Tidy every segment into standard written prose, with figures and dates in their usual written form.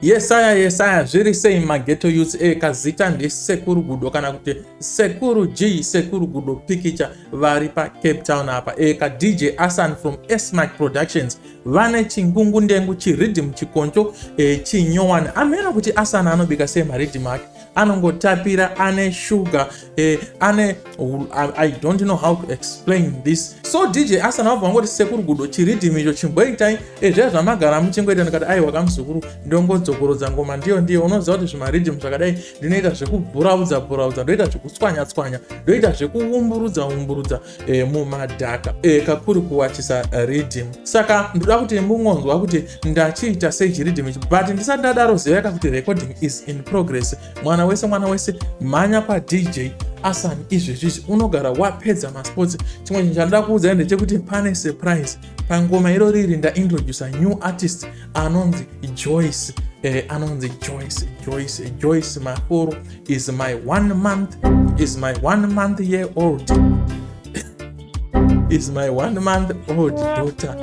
Yesaya zviri sei maghetto youth kazita ndesekuru Gudo kana kuti Sekuru G Sekuru Gudo Picture vari paCape Town apa ka DJ Asan from S-Mac Productions vane chingungu ndengu chiriddim chikoncho chinyowani amena kuti Asan anobika sei mariddim ake anongotapira ane sugar ane I don't know how to explain this. So DJ Asan wangoti Sekuru Gudo chiriddim icho chimboitai zvamagara muchingoita ndikati ai wakamuzukuru ndongodzokorodza ngoma ndiyo unoziva kuti zvimariddim zvakadai ndinoita zvekubhuraudza ndoita zvekutswanya ndoita zvekuumburudza mumadhaka kakuri kuwachisa riddim. Saka ndoda kuti mungonzwa kuti ndachiita sei chiriddim ichi, but ndisati ndadaro ziveka kuti recording is in progress. Mwana wese mhanya paDJ Asan izvezvi unogara wapedza masports. Chimwe chinhu chandida kuudza ndechekuti pane surprise pangoma irori ndaintroduce new artist anonzi Joyce. Joyce Mahoro is my 1 month year old is my 1 month old daughter.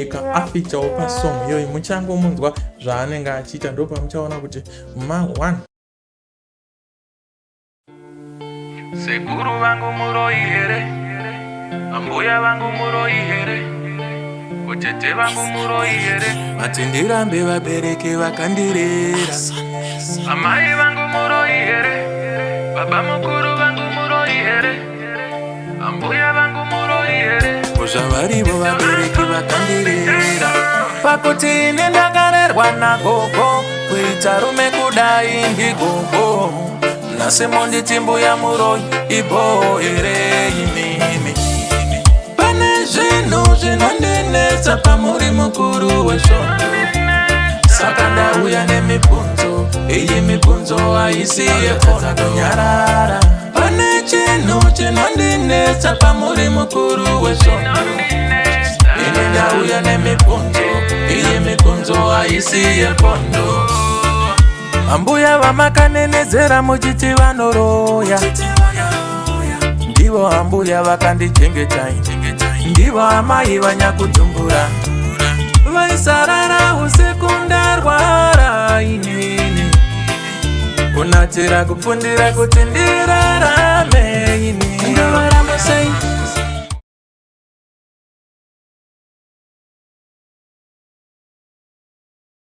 Ka afichawo pasong iyoyi muchangomunzwa zvaanenge achiita, ndopa muchaona kuti ma1 Sekuru vangu muroi here, ambuya vangu muroi here, otete vangu muroi here, matindirambe vabereki vakandirera, amai vangu muroi here, baba mukuru vangu muroi here, ambuya vangu muroi here, kuzvavarivo vabereki vakandirera, pakuti ine ndakarerwa nagogo kuita rume kudai ndigogo. Nasimondi timbu ya muroi ibo ere inini. Pane zvinhu zvinondinetsa pamuri mukuru wesvondo. Saka ndauya nemibvunzo, iyi mibvunzo haisi yekondonyarara. Pane chinhu chinondinetsa pamuri mukuru wesvondo. Ini ndauya nemibvunzo, iyi mibvunzo haisi yekondo. Ambuya vamakanenedzera muchiti vanoroya, ndivo ambuya vakandichengetai, ndivo amai vanyakutumbura, vaisarara usiku ndarwara inini, kunatira kupfundira kuti ndirarame inini. Ungavaramba sei